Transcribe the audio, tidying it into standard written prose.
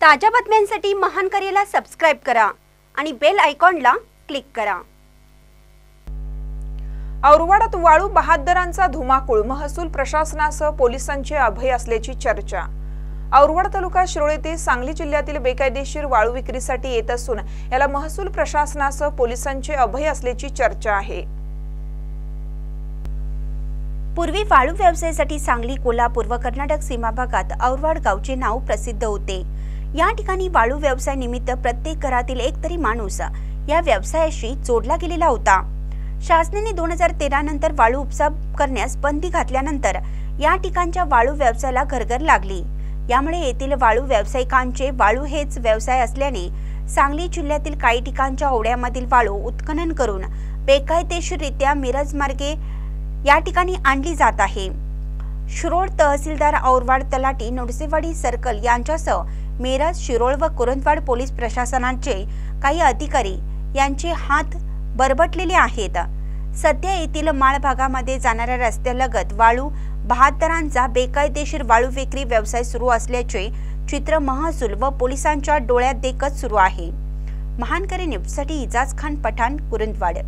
ताज्या बातम्यांसाठी महान करेला सबस्क्राइब करा आणि बेल आयकॉनला क्लिक करा। औरवाडात वाळू बहादरांचा धुमाकूळ, महसूल प्रशासनासह पोलिसांचे अभय असल्याची चर्चा। औरवाड तालुका शिरोळ येथे सांगली जिल्ह्यातील बेकायदेशीर वाळू विक्रीसाठी येत असून याला महसूल प्रशासनासह पोलिसांचे अभय असल्याची चर्चा आहे। पूर्वी वाळू व्यवसायासाठी सांगली, कोल्हापूर व कर्नाटक सीमा भागात औरवाड गावचे नाव प्रसिद्ध होते। या ठिकाणी वाळू व्यवसाय निमित्त प्रत्येक घरातील एक तरी माणूस या व्यवसायाशी जोडला गेलेला होता। शासनाने 2013 नंतर वाळू उपसा करण्यास बंदी घातल्यानंतर या ठिकाणच्या वाळू व्यवसायाला घरघर लागली। यामुळे येथील वाळू व्यावसायिकांचे वाळू हेच व्यवसाय असल्याने सांगली जिल्ह्यातील काही ठिकाणच्या ओढ्यामधील वाळू उत्खनन करून बेकायदेशीररित्या मिरज मार्गे या ठिकाणी आणली जात आहे। शिरोळ तहसीलदार, औरवाड तलाठी, नोडसेवाडी सर्कल यांच्यासह मिरज, शिरोळ व कुरुंदवाड पोलीस प्रशासनाचे काही अधिकारी यांचे हात बरबटलेले आहेत। सध्या येथील माळ भागामध्ये जाणाऱ्या रस्त्यालगत वाळू बहादरांचा बेकायदेशीर वाळू विक्री व्यवसाय सुरू असल्याचे चित्र महसूल व पोलिसांच्या डोळ्यात देखत सुरू आहे। महान करे न्यूजसाठी इजाज खान पठाण, कुरुंदवाड।